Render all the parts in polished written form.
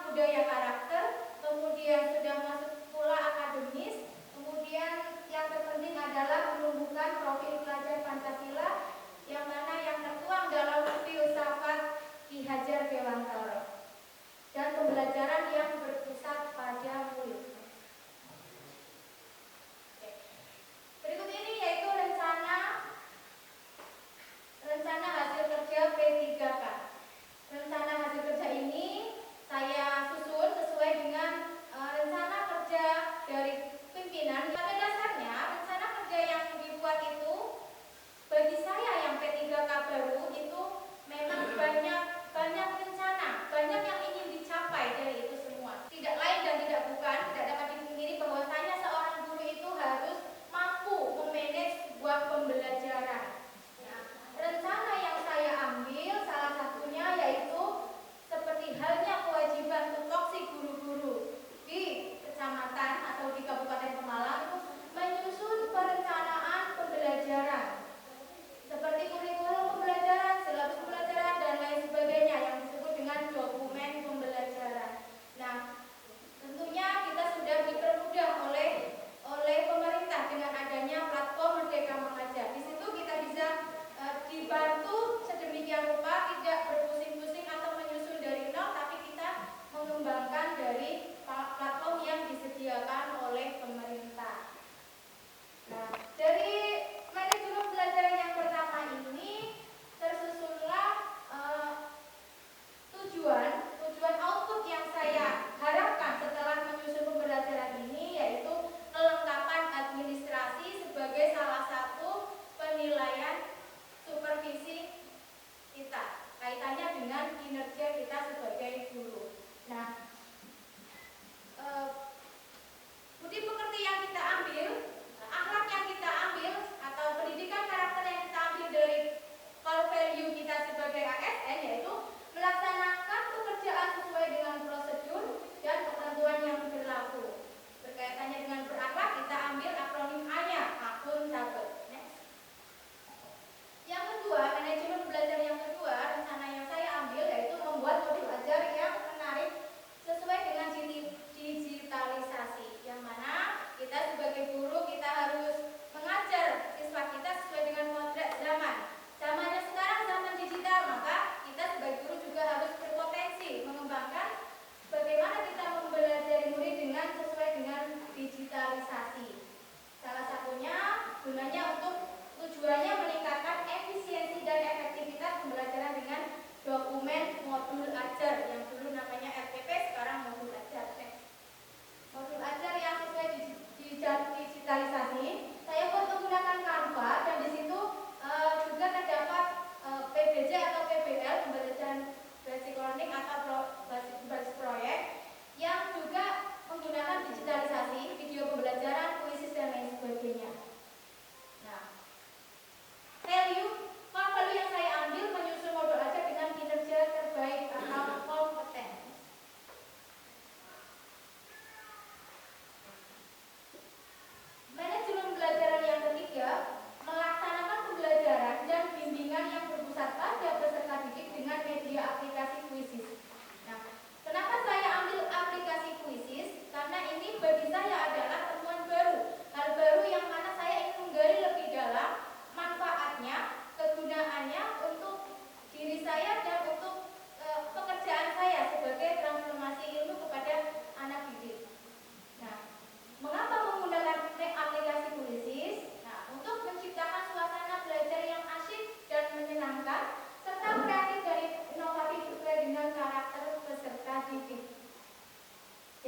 Budaya karakter, kemudian sudah masuk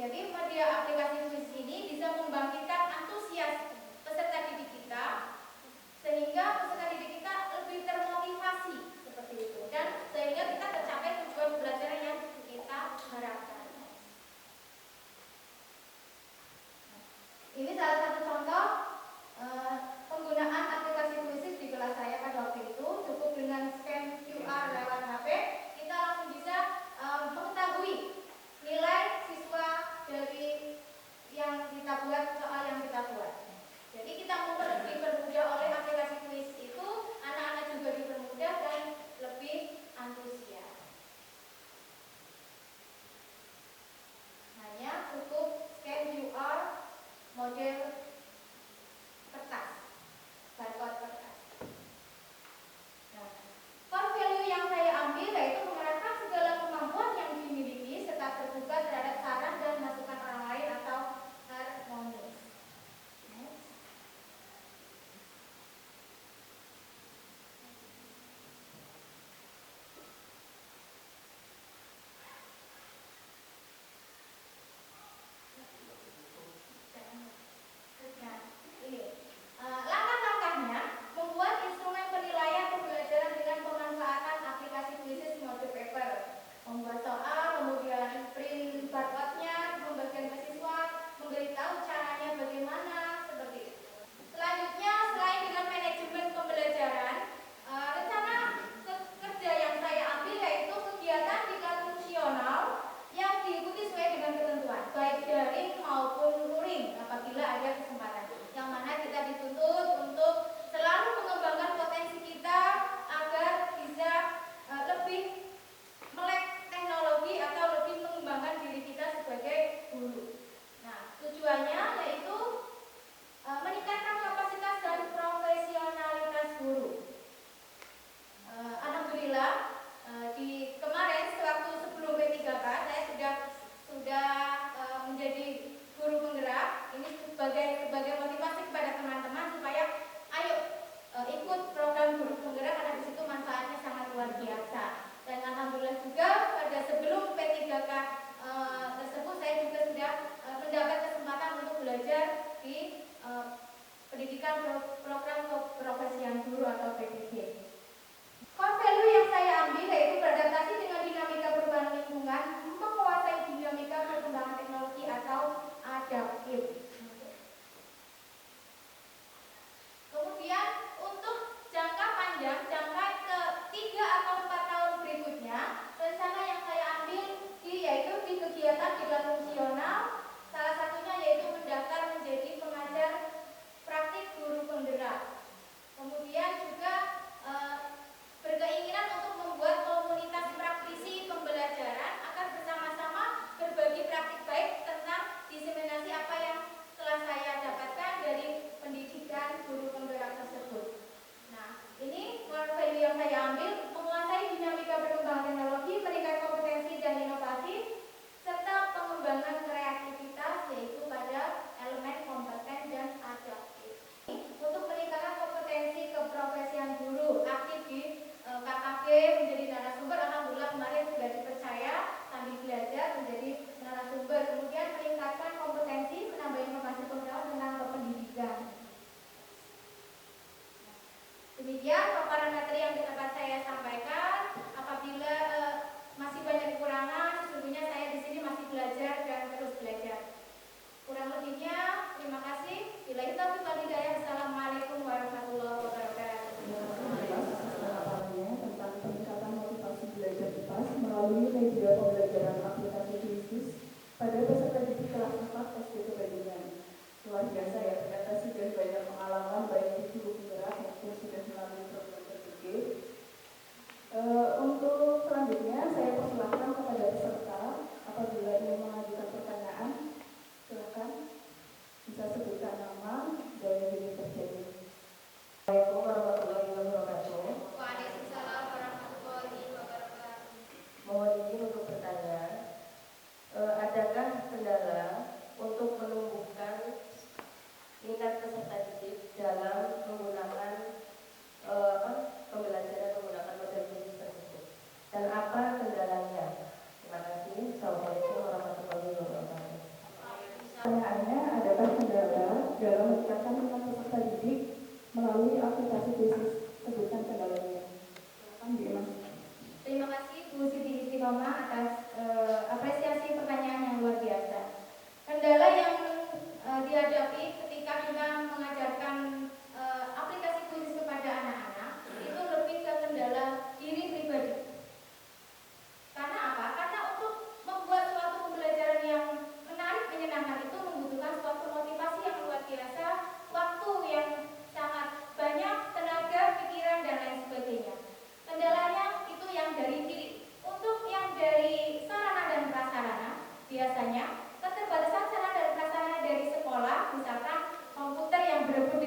Jadi media aplikasi kuis ini bisa membangkitkan antusias peserta didik kita, sehingga peserta didik kita lebih termotivasi seperti itu, dan sehingga kita tercapai tujuan belajar yang kita harapkan. Ini salah satu contoh penggunaan aplikasi Quizizz di kelas saya pada waktu itu. Cukup dengan scan QR lewat HP, kita langsung bisa mengetahui nilai siswa dari yang kita buat, soal yang kita buat. Jadi kita dipermudah oleh aplikasi Quizizz itu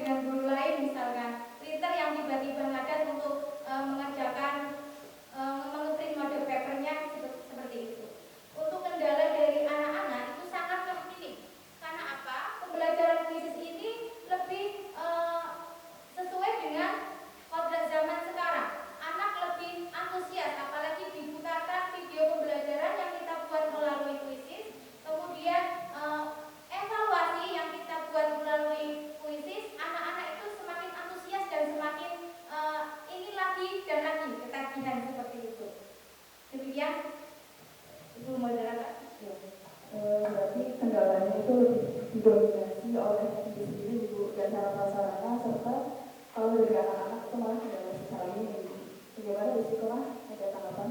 dengan guru lain, misalkan printer yang tiba-tiba ngadat untuk mengerjakan mengeprint model papernya seperti itu. Untuk kendala dari anak-anak itu sangat minim. Karena apa? Pembelajaran puisis ini lebih sesuai dengan kodrat zaman sekarang. Anak lebih antusias, apalagi diputarkan video pembelajaran yang kita buat melalui puisis, kemudian evaluasi yang kita buat melalui puisis, anak-anak itu semakin antusias dan semakin ingin lagi dan lagi ketagihan seperti itu. Demikian, Ibu moderator. Berarti kendalanya itu lebih didominasi oleh diri sendiri, Ibu, dan cara prasarana, serta kalau dari anak-anak itu malah kendala secara ini. Bagaimana risikonya? Ada tanggapan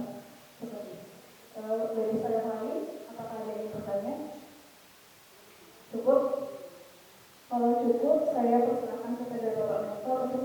seperti itu. Dari saya lain, apakah ada yang bertanya? Cukup? Kalau cukup, saya persilakan kepada Bapak Mentor untuk